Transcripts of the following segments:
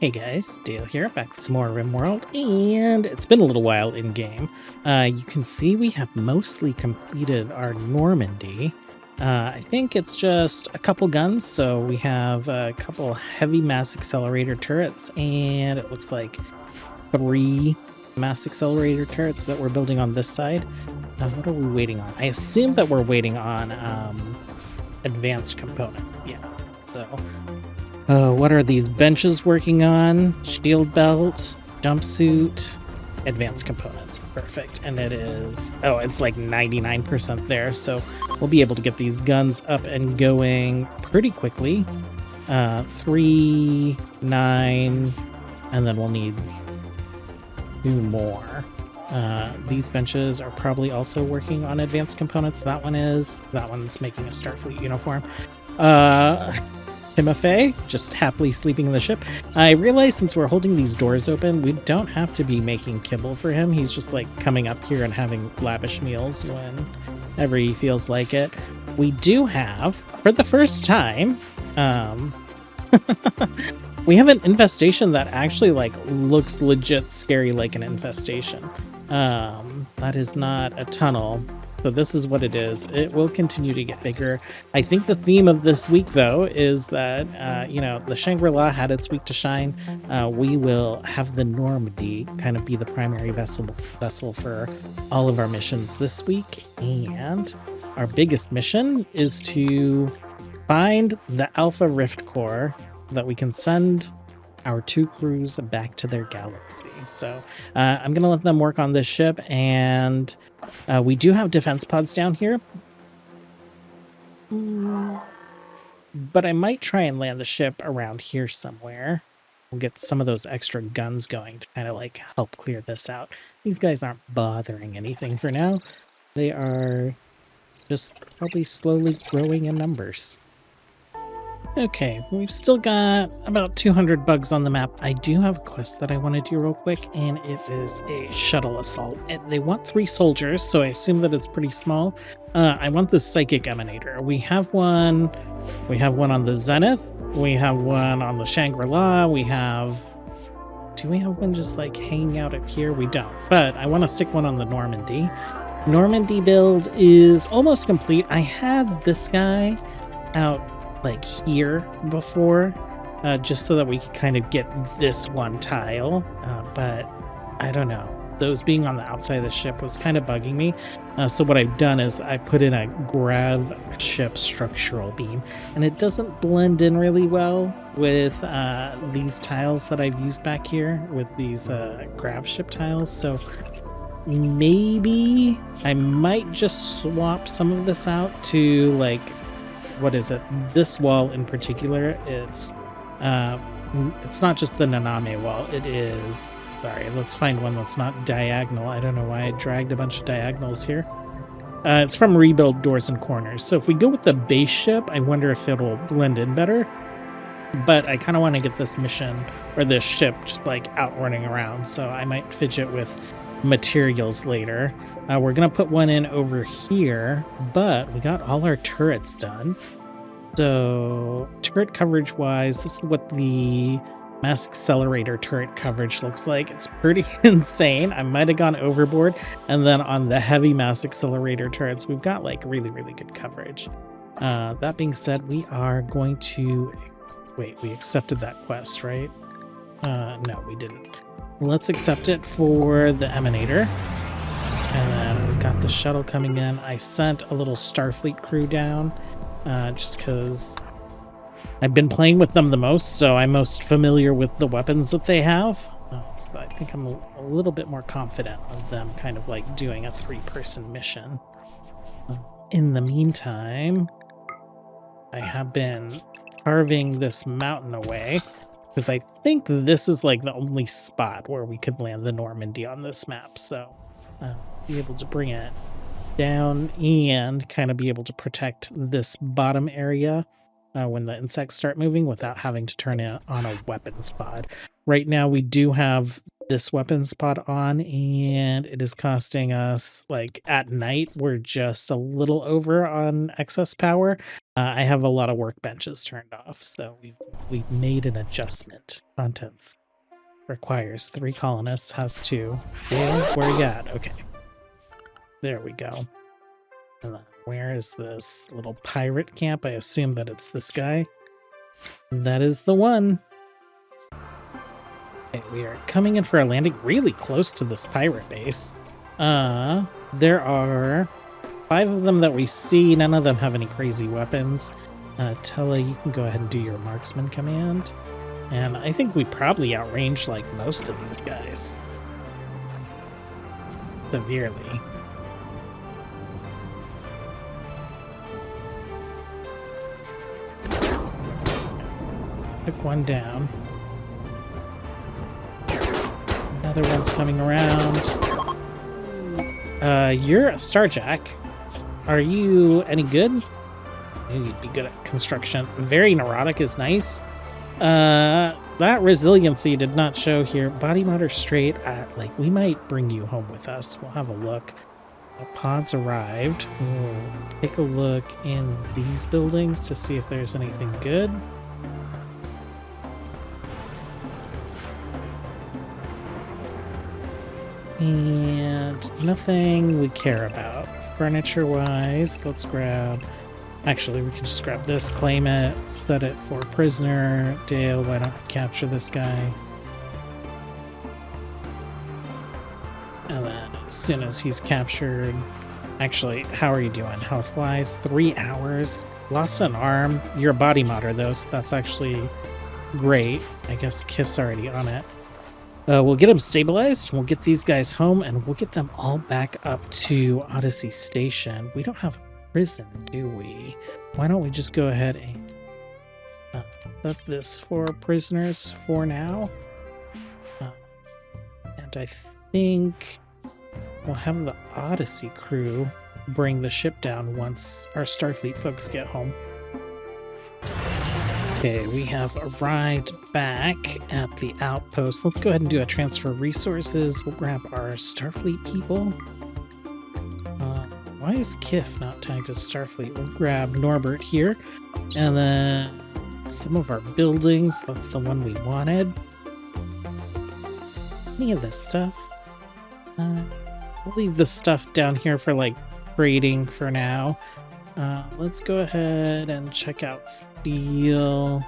Hey guys, Dale here, back with some more RimWorld, and it's been a little while in game. You can see we have mostly completed our Normandy. I think it's just a couple guns, so we have a couple heavy mass accelerator turrets, and it looks like 3 mass accelerator turrets that we're building on this side. What are we waiting on? I assume that we're waiting on advanced component. Yeah, so... what are these benches working on? Shield belt, jumpsuit, advanced components. Perfect. And it is, it's like 99% there. So we'll be able to get these guns up and going pretty quickly. 3, 9, and then we'll need 2 more. These benches are probably also working on advanced components. That one's making a Starfleet uniform. Timothy, just happily sleeping in the ship. I realize since we're holding these doors open, we don't have to be making kibble for him. He's just like coming up here and having lavish meals whenever he feels like it. We do have, for the first time, we have an infestation that actually like looks legit scary like an infestation. That is not a tunnel. So this is what it is. It will continue to get bigger. I think the theme of this week, though, is that, the Shangri-La had its week to shine. We will have the Normandy kind of be the primary vessel for all of our missions this week. And our biggest mission is to find the Alpha Rift Core that we can send our 2 crews back to their galaxy. So I'm going to let them work on this ship, and we do have defense pods down here. But I might try and land the ship around here somewhere. We'll get some of those extra guns going to kind of like help clear this out. These guys aren't bothering anything for now. They are just probably slowly growing in numbers. Okay, we've still got about 200 bugs on the map. I do have a quest that I want to do real quick, and it is a shuttle assault. They want 3 soldiers, so I assume that it's pretty small. I want the psychic emanator. We have one on the Zenith. We have one on the Shangri-La. Do we have one just like hanging out up here? We don't, but I want to stick one on the Normandy. Normandy build is almost complete. I had this guy out like here before, just so that we could kind of get this one tile, but I don't know, those being on the outside of the ship was kind of bugging me. So what I've done is I put in a grav ship structural beam, and it doesn't blend in really well with these tiles that I've used back here with these grav ship tiles. So maybe I might just swap some of this out to like, what is it? This wall in particular, it's not just the Naname wall. It is, sorry, let's find one that's not diagonal. I don't know why I dragged a bunch of diagonals here. It's from Rebuild Doors and Corners. So if we go with the base ship, I wonder if it'll blend in better. But I kind of want to get this mission, or this ship, just like out running around. So I might fidget with materials later. We're going to put one in over here, but we got all our turrets done. So turret coverage wise, this is what the mass accelerator turret coverage looks like. It's pretty insane. I might have gone overboard. And then on the heavy mass accelerator turrets, we've got like really, really good coverage. That being said, we are going to... Wait, we accepted that quest, right? No, we didn't. Let's accept it for the Emanator. And then we've got the shuttle coming in. I sent a little Starfleet crew down just because I've been playing with them the most, so I'm most familiar with the weapons that they have. So I think I'm a little bit more confident of them kind of like doing a 3-person mission. In the meantime, I have been carving this mountain away, because I think this is like the only spot where we could land the Normandy on this map. So be able to bring it down and kind of be able to protect this bottom area when the insects start moving without having to turn it on a weapons pod. Right now we do have this weapons pod on, and it is costing us, like at night, we're just a little over on excess power. I have a lot of workbenches turned off, so we've made an adjustment Alright, contents. Requires 3 colonists, has 2. Dale, where you at? Okay. There we go. And then where is this little pirate camp? I assume that it's this guy. That is the one. Okay, we are coming in for a landing really close to this pirate base. There are 5 of them that we see. None of them have any crazy weapons. Tella, you can go ahead and do your marksman command. And I think we probably outrange like most of these guys. Severely. Took one down. Another one's coming around. You're a Starjack. Are you any good? You'd be good at construction. Very neurotic is nice. That resiliency did not show here. Body motor straight. Like, we might bring you home with us. We'll have a look. The pods arrived. We'll take a look in these buildings to see if there's anything good. And nothing we care about. Furniture-wise, let's grab... Actually, we can just grab this, claim it, set it for prisoner. Dale, why don't you capture this guy? And then as soon as he's captured... Actually, how are you doing health-wise? 3 hours. Lost an arm. You're a body modder, though, so that's actually great. I guess Kif's already on it. We'll get them stabilized, we'll get these guys home, and we'll get them all back up to Odyssey Station. We don't have a prison, do we? Why don't we just go ahead and set this for prisoners for now? And I think we'll have the Odyssey crew bring the ship down once our Starfleet folks get home. Okay, we have arrived back at the outpost. Let's go ahead and do a transfer of resources. We'll grab our Starfleet people. Why is Kif not tagged as Starfleet? We'll grab Norbert here. And then some of our buildings. That's the one we wanted. Any of this stuff? We'll leave this stuff down here for like trading for now. Let's go ahead and check out steel.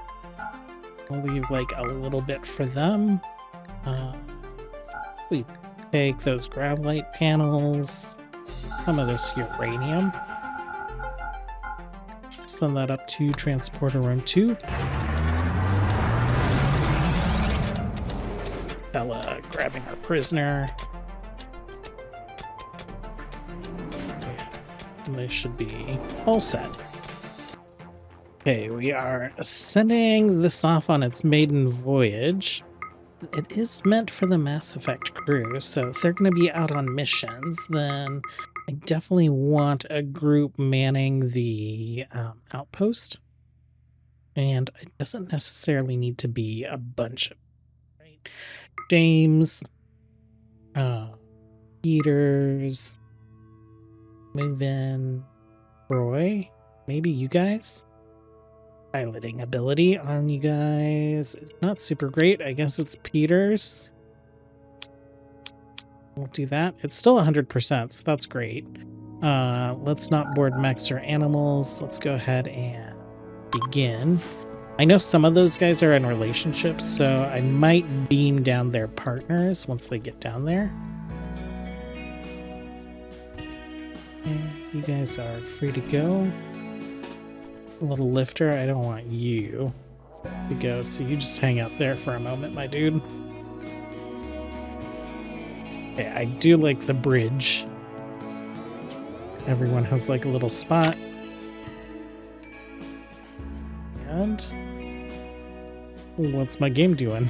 We'll leave like a little bit for them. We take those gravite panels, some of this uranium. Send that up to transporter room 2. Bella grabbing our prisoner. They should be all set. Okay, we are sending this off on its maiden voyage. It is meant for the Mass Effect crew, so if they're going to be out on missions, then I definitely want a group manning the outpost. And it doesn't necessarily need to be a bunch of... Right? James, Peters... Move in Roy, maybe you guys? Piloting ability on you guys is not super great. I guess it's Peters. We'll do that. It's still 100%, so that's great. Let's not board mechs or animals. Let's go ahead and begin. I know some of those guys are in relationships, so I might beam down their partners once they get down there. You guys are free to go. A little lifter, I don't want you to go, so you just hang out there for a moment, my dude. Okay, I do like the bridge. Everyone has like a little spot. And what's my game doing?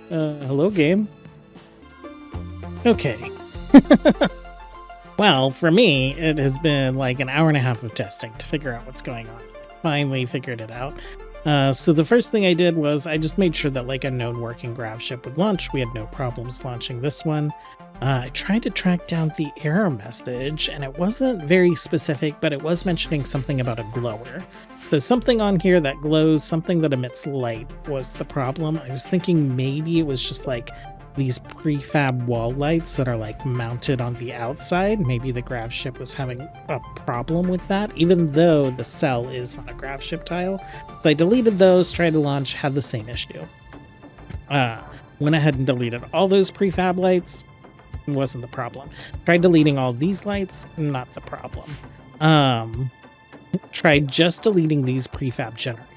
Hello, game. Okay. Well, for me, it has been like an hour and a half of testing to figure out what's going on. I finally figured it out. So the first thing I did was I just made sure that like a known working grav ship would launch. We had no problems launching this one. I tried to track down the error message, and it wasn't very specific, but it was mentioning something about a glower. So something on here that glows, something that emits light was the problem. I was thinking maybe it was just like these prefab wall lights that are like mounted on the outside. Maybe the grav ship was having a problem with that, even though the cell is on a grav ship tile. So I deleted those, tried to launch, had the same issue. Went ahead and deleted all those prefab lights. Wasn't the problem. Tried deleting all these lights, not the problem. Tried just deleting these prefab generators.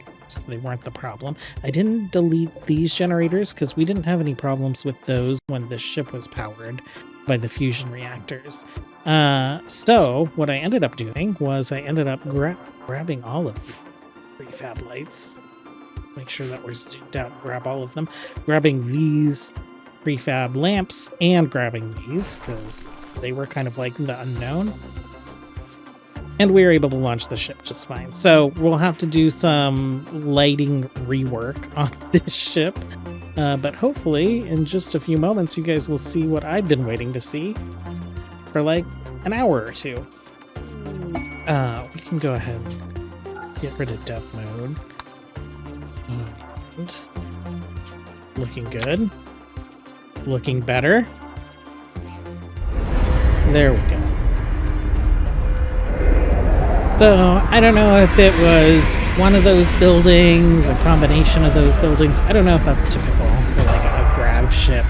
They weren't the problem. I didn't delete these generators because we didn't have any problems with those when the ship was powered by the fusion reactors. So what I ended up doing was I ended up grabbing all of the prefab lights. Make sure that we're zoomed out and grab all of them. Grabbing these prefab lamps and grabbing these because they were kind of like the unknown. And we were able to launch the ship just fine. So we'll have to do some lighting rework on this ship. But hopefully in just a few moments, you guys will see what I've been waiting to see for like an hour or two. We can go ahead and get rid of dev mode. And looking good. Looking better. There we go. So I don't know if it was one of those buildings, a combination of those buildings. I don't know if that's typical for like a grav ship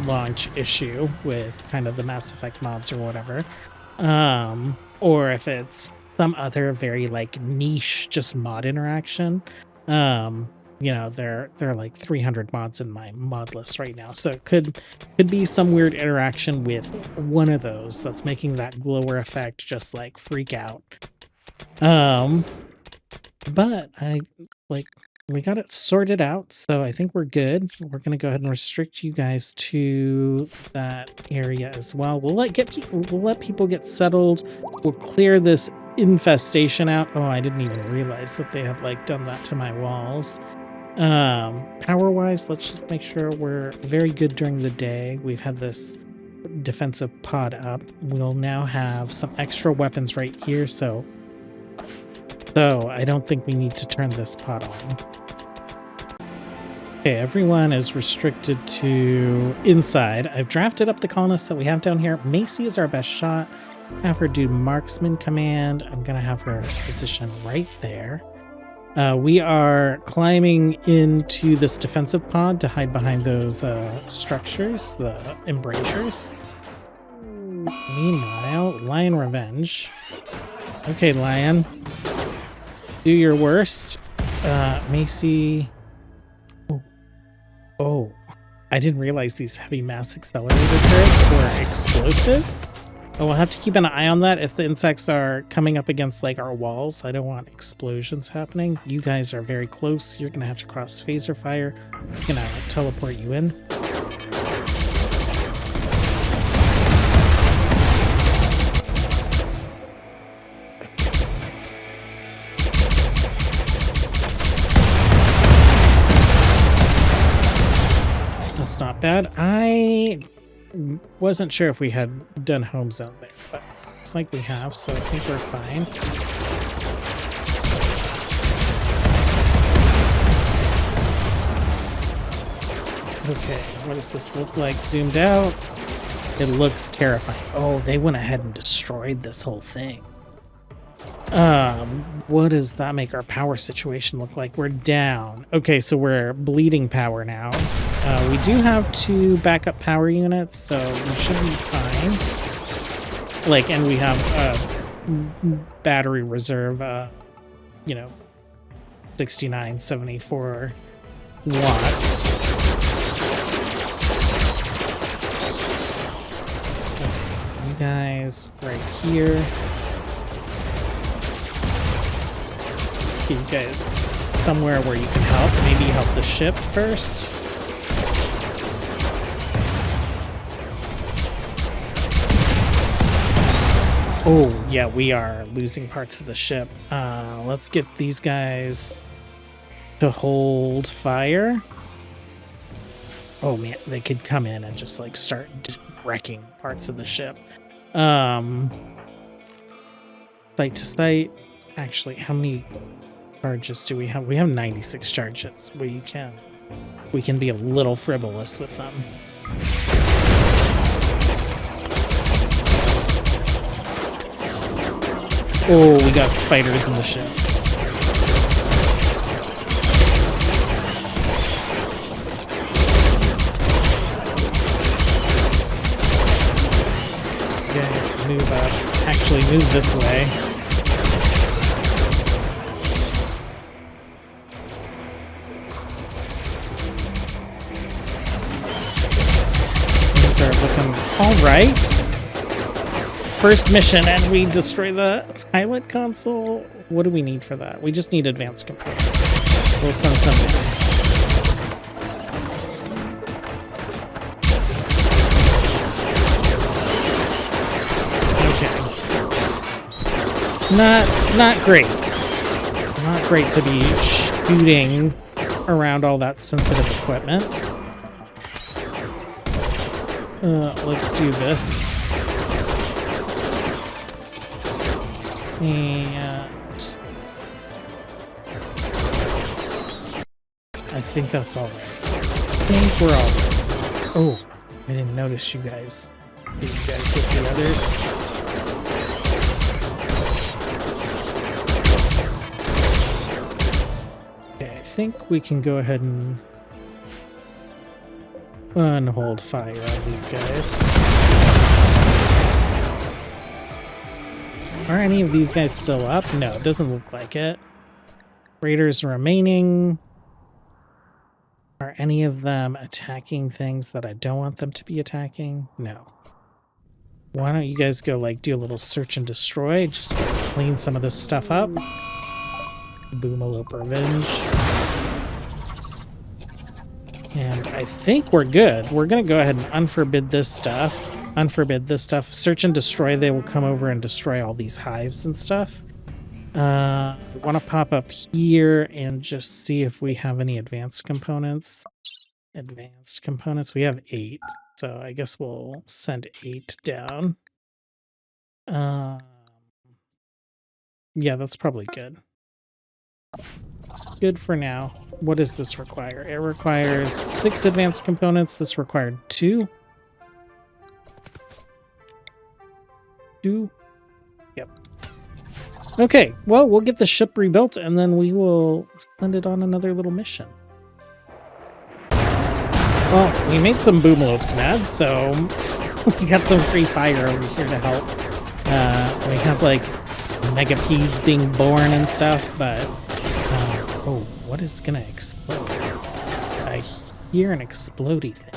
launch issue with kind of the Mass Effect mods or whatever. Or if it's some other very like niche just mod interaction. You know, there are like 300 mods in my mod list right now, so it could be some weird interaction with one of those that's making that glower effect just like freak out. But we got it sorted out, so I think we're good. We're gonna go ahead and restrict you guys to that area as well. We'll let people get settled. We'll clear this infestation out. Oh, I didn't even realize that they had like done that to my walls. Power wise, let's just make sure we're very good during the day. We've had this defensive pod up. We'll now have some extra weapons right here, so I don't think we need to turn this pod on. Okay, everyone is restricted to inside. I've drafted up the colonists that we have down here. Macy is our best shot. Have her do marksman command. I'm gonna have her position right there. We are climbing into this defensive pod to hide behind those structures, the embrasures. Meanwhile, Lion Revenge. Okay, Lion. Do your worst. Macy. Oh. I didn't realize these heavy mass accelerator turrets were explosive. Oh, we'll have to keep an eye on that if the insects are coming up against like our walls. I don't want explosions happening. You guys are very close. You're gonna have to cross phaser fire. I'm gonna teleport you in. That's not bad. I wasn't sure if we had done home zone there, but looks like we have, so I think we're fine. Okay, what does this look like zoomed out? It looks terrifying. Oh, they went ahead and destroyed this whole thing. What does that make our power situation look like? We're down. Okay, so we're bleeding power now. We do have 2 backup power units, so we should be fine. Like, and we have battery reserve, 69, 74 watts. Okay, you guys right here. Okay, you guys somewhere where you can help. Maybe help the ship first. Oh, yeah, we are losing parts of the ship. Let's get these guys to hold fire. Oh man, they could come in and just like start wrecking parts of the ship. Site to site. Actually, how many charges do we have? We have 96 charges. We can be a little frivolous with them. Oh, we got spiders in the ship. Guys, move up. Actually, move this way. Things are looking all right. First mission, and we destroy the pilot console. What do we need for that? We just need advanced components. We'll send some in. Okay. Not great. Not great to be shooting around all that sensitive equipment. Let's do this. And I think that's all right. I think we're all right. Oh, I didn't notice you guys. Did you guys get the others? Okay, I think we can go ahead and hold fire on these guys. Are any of these guys still up? No, it doesn't look like it. Raiders remaining. Are any of them attacking things that I don't want them to be attacking? No. Why don't you guys go, like, do a little search and destroy? Just clean some of this stuff up. Boomalope revenge. And I think we're good. We're going to go ahead and unforbid this stuff. Unforbid this stuff. Search and destroy. They will come over and destroy all these hives and stuff. I want to pop up here and just see if we have any advanced components. Advanced components. We have 8. So I guess we'll send 8 down. Yeah, that's probably good. Good for now. What does this require? It requires 6 advanced components. This required 2. 2. Yep. Okay, well, we'll get the ship rebuilt and then we will send it on another little mission. Well, we made some boomalopes mad, so we got some free fire over here to help. We have like megapedes being born and stuff, but oh, what is gonna explode? I hear an explodey thing.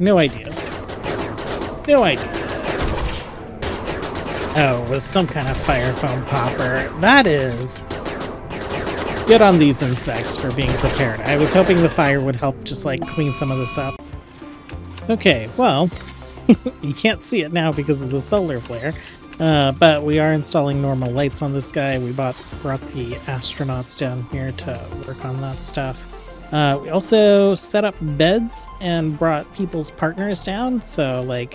No idea. No idea. Oh, it was some kind of fire foam popper. That is... Good on these insects for being prepared. I was hoping the fire would help just, like, clean some of this up. Okay, well, you can't see it now because of the solar flare, but we are installing normal lights on this guy. We brought the astronauts down here to work on that stuff. We also set up beds and brought people's partners down. So like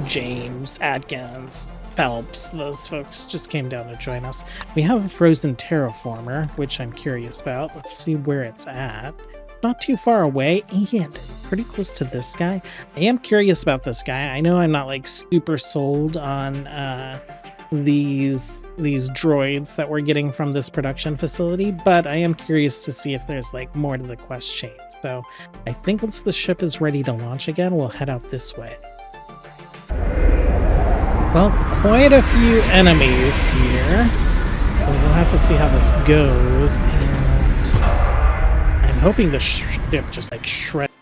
James, Adkins, Phelps, those folks just came down to join us. We have a frozen terraformer, which I'm curious about. Let's see where it's at. Not too far away and pretty close to this guy. I am curious about this guy. I know I'm not like super sold on these droids that we're getting from this production facility, but I am curious to see if there's like more to the quest chain. So I think once the ship is ready to launch again, we'll head out this way. Well, quite a few enemies here. We'll have to see how this goes, and I'm hoping the ship just like shreds.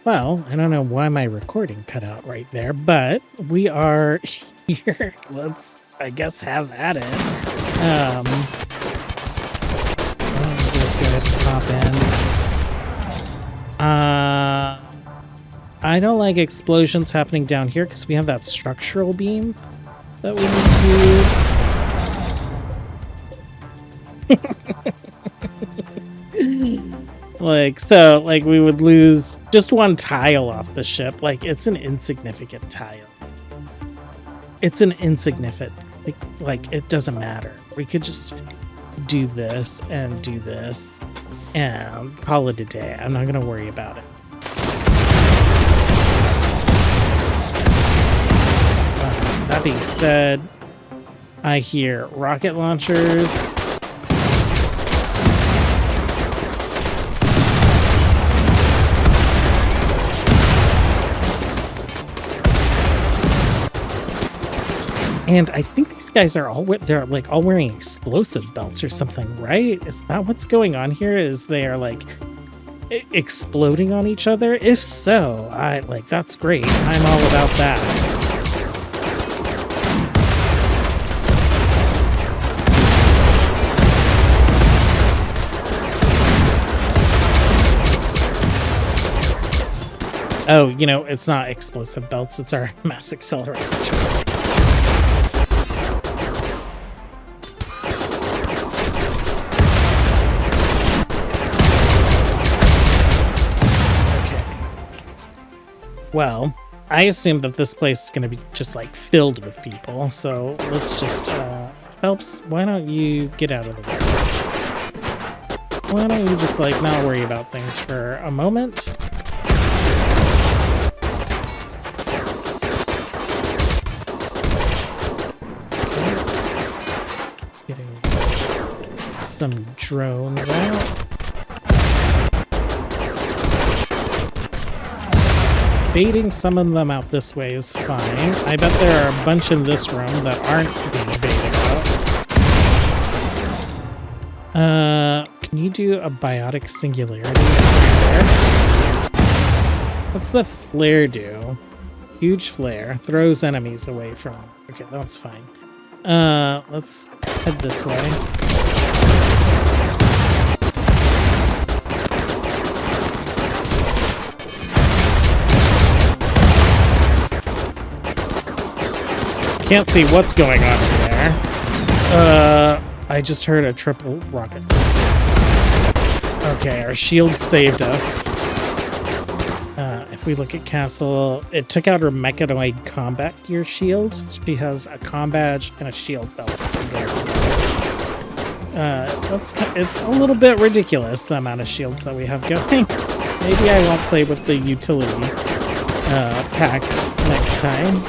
Well, I don't know why my recording cut out right there, but we are here. Let's, I guess, have at it. I'll just go ahead and pop in. I don't like explosions happening down here because we have that structural beam that we need to... like, we would lose just one tile off the ship. Like, it's an insignificant tile. It's an insignificant... Like, it doesn't matter. We could just do this and call it a day. I'm not going to worry about it. That being said, I hear rocket launchers. And I think these guys are all wearing explosive belts or something, right? Is that what's going on here? Is they are like exploding on each other? If so, that's great. I'm all about that. Oh, you know, it's not explosive belts, it's our mass accelerator. Okay. Well, I assume that this place is going to be just like filled with people, so let's just, Phelps, why don't you get out of the way? Why don't you just like not worry about things for a moment? Some drones out. Baiting some of them out this way is fine. I bet there are a bunch in this room that aren't being baited out. Can you do a biotic singularity there? What's the flare do? Huge flare. Throws enemies away from... Okay, that's fine. Let's head this way. Can't see what's going on in there. I just heard a triple rocket. Okay, our shield saved us. If we look at Castle, it took out her mechanoid combat gear shield. She has a comm badge and a shield belt. It's a little bit ridiculous, the amount of shields that we have going. Maybe I won't play with the utility pack next time.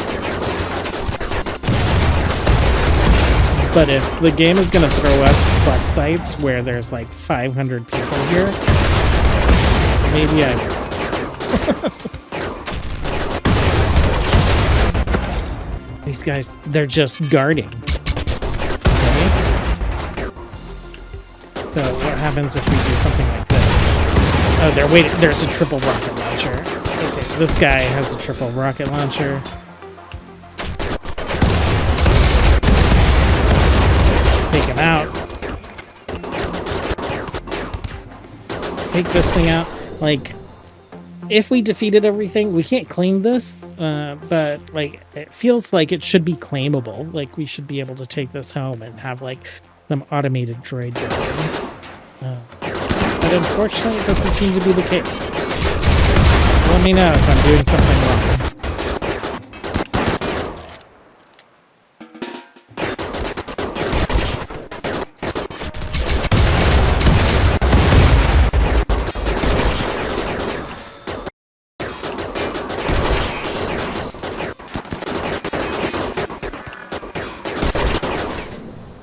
But if the game is going to throw us plus sites where there's like 500 people here, maybe I will. These guys, they're just guarding. Okay? So what happens if we do something like this? Oh, they're waiting. There's a triple rocket launcher. Okay, this guy has a triple rocket launcher. Take him out. Take this thing out. Like, if we defeated everything, we can't claim this, but like it feels like it should be claimable. Like we should be able to take this home and have like some automated droid going. But unfortunately, it doesn't seem to be the case. Let me know if I'm doing something wrong.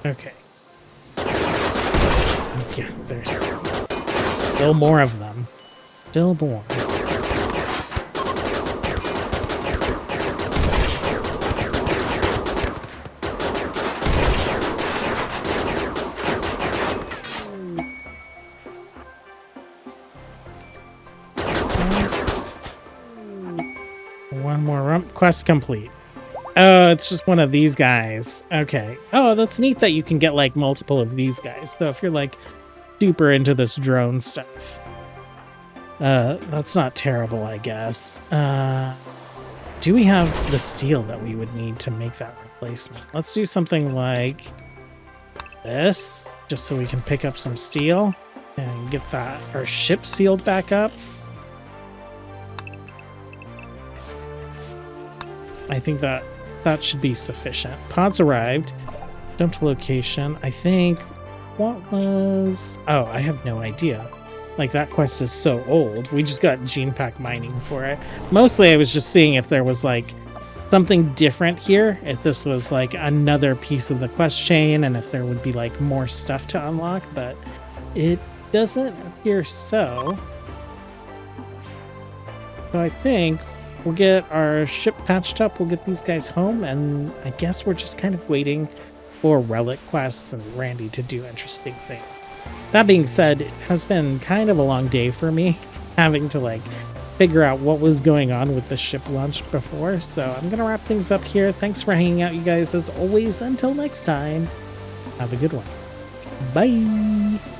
Okay. Yeah, there's still more of them. Still more. One more rump. Quest complete. Oh, it's just one of these guys. Okay. Oh, that's neat that you can get like multiple of these guys. So if you're like super into this drone stuff. That's not terrible, I guess. Do we have the steel that we would need to make that replacement? Let's do something like this, just so we can pick up some steel and get that our ship sealed back up. I think that should be sufficient. Pods arrived. Jump to location. I think what was... Oh, I have no idea. Like, that quest is so old. We just got gene pack mining for it. Mostly I was just seeing if there was like something different here, if this was like another piece of the quest chain and if there would be like more stuff to unlock, but it doesn't appear so. So I think we'll get our ship patched up, we'll get these guys home, and I guess we're just kind of waiting for relic quests and Randy to do interesting things. That being said, it has been kind of a long day for me, having to like figure out what was going on with the ship launch before, so I'm gonna wrap things up here. Thanks for hanging out, you guys, as always. Until next time, have a good one. Bye!